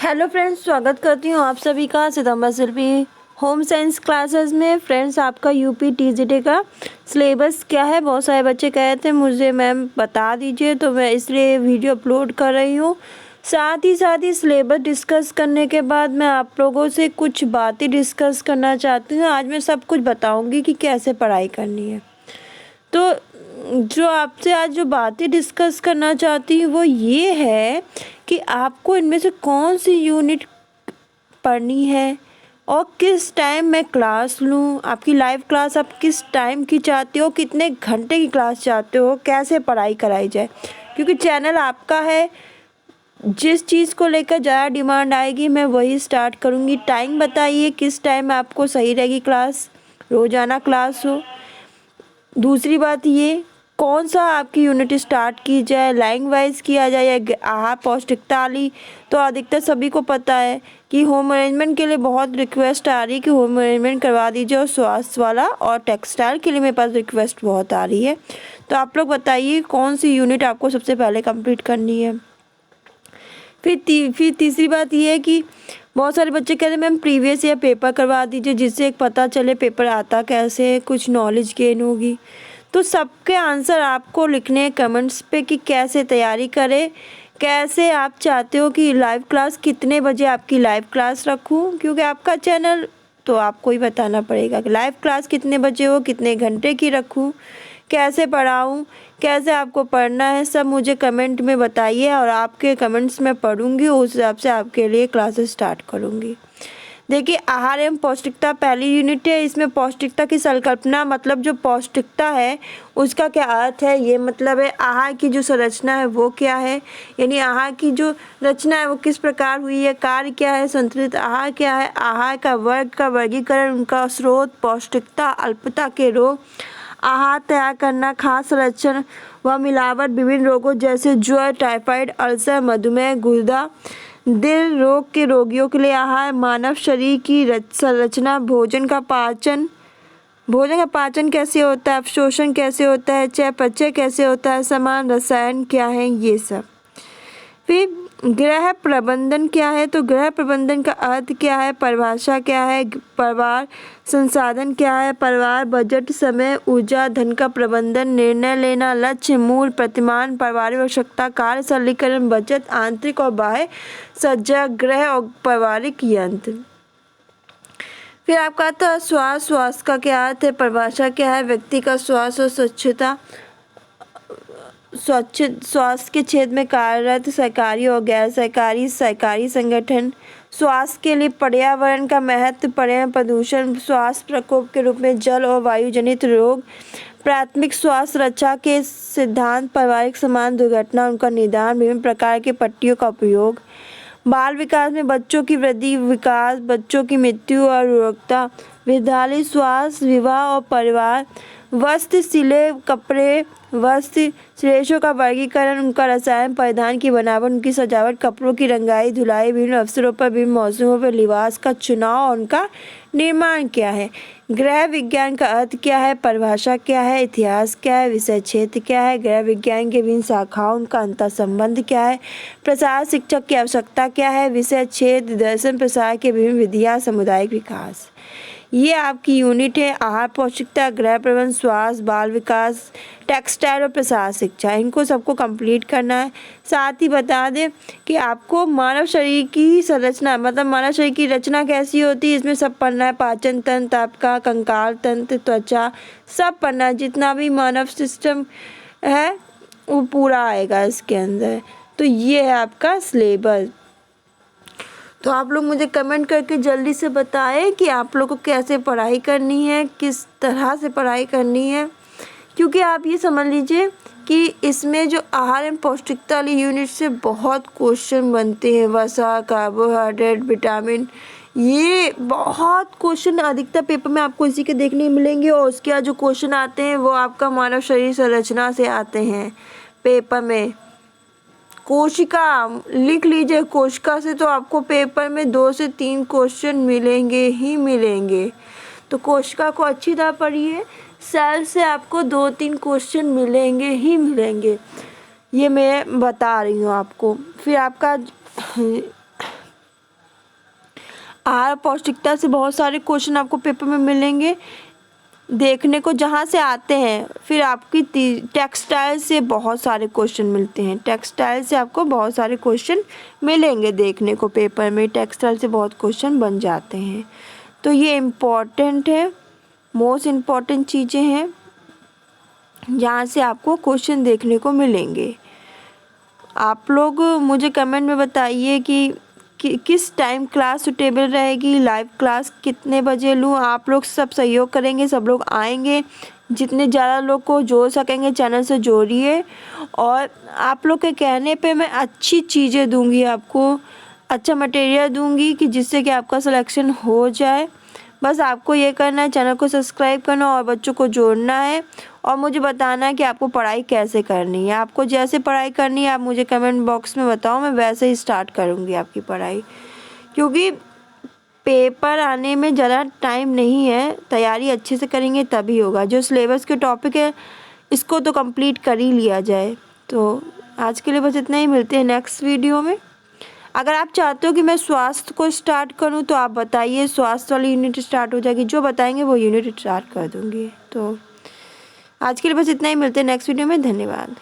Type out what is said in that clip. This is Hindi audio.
हेलो फ्रेंड्स, स्वागत करती हूँ आप सभी का सितंबर शिल्पी होम साइंस क्लासेस में। फ्रेंड्स, आपका यूपी टीजीटी का सिलेबस क्या है? बहुत सारे बच्चे कहे थे मुझे मैम बता दीजिए, तो मैं इसलिए वीडियो अपलोड कर रही हूँ। साथ ही सिलेबस डिस्कस करने के बाद मैं आप लोगों से कुछ बातें डिस्कस करना चाहती हूँ। आज मैं सब कुछ बताऊँगी कि कैसे पढ़ाई करनी है। तो जो आपसे आज जो बातें डिस्कस करना चाहती हूँ वो ये है कि आपको इनमें से कौन सी यूनिट पढ़नी है और किस टाइम मैं क्लास लूँ। आपकी लाइव क्लास आप किस टाइम की चाहते हो, कितने घंटे की क्लास चाहते हो, कैसे पढ़ाई कराई जाए, क्योंकि चैनल आपका है। जिस चीज़ को लेकर ज़्यादा डिमांड आएगी मैं वही स्टार्ट करूँगी। टाइम बताइए किस टाइम आपको सही रहेगी क्लास, रोज़ाना क्लास हो। दूसरी बात ये, कौन सा आपकी यूनिट स्टार्ट की जाए, लाइन वाइज किया जाए या आहार पौष्टिकता वाली। तो अधिकतर सभी को पता है कि होम अरेंजमेंट के लिए बहुत रिक्वेस्ट आ रही है कि होम अरेंजमेंट करवा दीजिए, और स्वास्थ्य वाला और टेक्सटाइल के लिए मेरे पास रिक्वेस्ट बहुत आ रही है। तो आप लोग बताइए कौन सी यूनिट आपको सबसे पहले कंप्लीट करनी है। फिर तीसरी बात ये है कि बहुत सारे बच्चे कहते हैं मैम प्रीवियस ईयर पेपर करवा दीजिए, जिससे एक पता चले पेपर आता कैसे है, कुछ नॉलेज गेन होगी। तो सबके आंसर आपको लिखने हैं कमेंट्स पे कि कैसे तैयारी करें, कैसे आप चाहते हो कि लाइव क्लास कितने बजे आपकी लाइव क्लास रखूं, क्योंकि आपका चैनल तो आपको ही बताना पड़ेगा कि लाइव क्लास कितने बजे हो, कितने घंटे की रखूं, कैसे पढ़ाऊं, कैसे आपको पढ़ना है, सब मुझे कमेंट में बताइए और आपके कमेंट्स में पढ़ूंगी, उस हिसाब से आपके लिए क्लासेस स्टार्ट करूंगी। देखिए, आहार एवं पौष्टिकता पहली यूनिट है। इसमें पौष्टिकता की संकल्पना, मतलब जो पौष्टिकता है उसका क्या अर्थ है, ये मतलब है आहार की जो संरचना है वो क्या है, यानी आहार की जो रचना है वो किस प्रकार हुई है, कार्य क्या है, संतुलित आहार क्या है, आहार का वर्ग का वर्गीकरण, उनका स्रोत, पौष्टिकता, अल्पता के रोग, आहार तैयार करना, खास लक्षण व मिलावट, विभिन्न रोगों जैसे ज्वर, टाइफाइड, अल्सर, मधुमेह, गुर्दा, दिल रोग के रोगियों के लिए आहार, मानव शरीर की संरचना, भोजन का पाचन कैसे होता है, अवशोषण कैसे होता है, चयापचय कैसे होता है, समान रसायन क्या है, ये सब। फिर गृह प्रबंधन क्या है, तो गृह प्रबंधन का अर्थ क्या है, परिभाषा क्या है, परिवार संसाधन क्या है, परिवार बजट, समय, ऊर्जा, धन का प्रबंधन, निर्णय लेना, लक्ष्य, मूल, प्रतिमान, पारिवारिक आवश्यकता, कार्य सरलीकरण, बचत, आंतरिक और बाह्य सज्जा, गृह और पारिवारिक यंत्र। फिर आपका आता स्वास्थ्य का क्या अर्थ है, परिभाषा क्या है, व्यक्ति का स्वास्थ्य और स्वच्छता, स्वास्थ्य के क्षेत्र में कार्यरत सरकारी और गैर सरकारी संगठन, स्वास्थ्य के लिए पर्यावरण का महत्व, पर्यावरण प्रदूषण, स्वास्थ्य प्रकोप के रूप में जल और वायु जनित रोग, प्राथमिक स्वास्थ्य रक्षा के सिद्धांत, पारिवारिक समान दुर्घटना, उनका निदान, विभिन्न प्रकार के पट्टियों का उपयोग, बाल विकास में बच्चों की वृद्धि विकास, बच्चों की मृत्यु और रोगता, विद्यालय स्वास्थ्य, विवाह और परिवार, वस्त्र, सिले कपड़े, वस्त्र, श्लेषों का वर्गीकरण, उनका रसायन, परिधान की बनावट, उनकी सजावट, कपड़ों की रंगाई धुलाई, विभिन्न अवसरों पर, विभिन्न मौसमों पर लिबास का चुनाव और उनका निर्माण क्या है, गृह विज्ञान का अर्थ क्या है, परिभाषा क्या है, इतिहास क्या है, विषय क्षेत्र क्या है, गृह विज्ञान के विभिन्न शाखाओं, उनका अंतर संबंध क्या है, प्रसार शिक्षक की आवश्यकता क्या है, विषय क्षेत्र, दर्शन प्रसार के विभिन्न विधियाँ, सामुदायिक विकास। ये आपकी यूनिट है। आहार पौष्टिकता, गृह प्रबंधन, स्वास्थ्य, बाल विकास, टेक्सटाइल और प्रसार शिक्षा, इनको सबको कंप्लीट करना है। साथ ही बता दें कि आपको मानव शरीर की संरचना, मतलब मानव शरीर की रचना कैसी होती है, इसमें सब पढ़ना है। पाचन तंत्र आपका, कंकाल तंत्र, त्वचा, सब पढ़ना है। जितना भी मानव सिस्टम है वो पूरा आएगा इसके अंदर। तो ये है आपका सिलेबस। तो आप लोग मुझे कमेंट करके जल्दी से बताएं कि आप लोग को कैसे पढ़ाई करनी है, किस तरह से पढ़ाई करनी है, क्योंकि आप ये समझ लीजिए कि इसमें जो आहार एवं पौष्टिकता वाली यूनिट से बहुत क्वेश्चन बनते हैं। वसा, कार्बोहाइड्रेट, विटामिन, ये बहुत क्वेश्चन अधिकतर पेपर में आपको इसी के देखने मिलेंगे। और उसके बाद जो क्वेश्चन आते हैं वो आपका मानव शरीर संरचना से आते हैं पेपर में। कोशिका लिख लीजिए, कोशिका से तो आपको पेपर में 2 से 3 क्वेश्चन मिलेंगे ही मिलेंगे। तो कोशिका को अच्छी तरह पढ़िए। सेल से आपको 2-3 क्वेश्चन मिलेंगे ही मिलेंगे, ये मैं बता रही हूँ आपको। फिर आपका आहार पौष्टिकता से बहुत सारे क्वेश्चन आपको पेपर में मिलेंगे देखने को, जहाँ से आते हैं। फिर आपकी टेक्सटाइल से बहुत सारे क्वेश्चन मिलते हैं, टेक्सटाइल से आपको बहुत सारे क्वेश्चन मिलेंगे देखने को पेपर में, टेक्सटाइल से बहुत क्वेश्चन बन जाते हैं। तो ये इम्पॉर्टेंट है, मोस्ट इम्पॉर्टेंट चीज़ें हैं जहाँ से आपको क्वेश्चन देखने को मिलेंगे। आप लोग मुझे कमेंट में बताइए कि किस टाइम क्लास सुटेबल रहेगी, लाइव क्लास कितने बजे लूँ। आप लोग सब सहयोग करेंगे, सब लोग आएंगे, जितने ज़्यादा लोग को जोड़ सकेंगे चैनल से जोड़िए। और आप लोग के कहने पे मैं अच्छी चीज़ें दूंगी, आपको अच्छा मटेरियल दूंगी कि जिससे कि आपका सिलेक्शन हो जाए। बस आपको ये करना है, चैनल को सब्सक्राइब करना और बच्चों को जोड़ना है और मुझे बताना है कि आपको पढ़ाई कैसे करनी है। आपको जैसे पढ़ाई करनी है आप मुझे कमेंट बॉक्स में बताओ, मैं वैसे ही स्टार्ट करूँगी आपकी पढ़ाई, क्योंकि पेपर आने में ज़्यादा टाइम नहीं है। तैयारी अच्छे से करेंगे तभी होगा। जो सिलेबस के टॉपिक है इसको तो कंप्लीट कर ही लिया जाए। तो आज के लिए बस इतना ही, मिलते हैं नेक्स्ट वीडियो में। अगर आप चाहते हो कि मैं स्वास्थ्य को स्टार्ट करूं तो आप बताइए, स्वास्थ्य वाली यूनिट स्टार्ट हो जाएगी, जो बताएंगे वो यूनिट स्टार्ट कर दूंगी। तो आज के लिए बस इतना ही, मिलते हैं नेक्स्ट वीडियो में। धन्यवाद।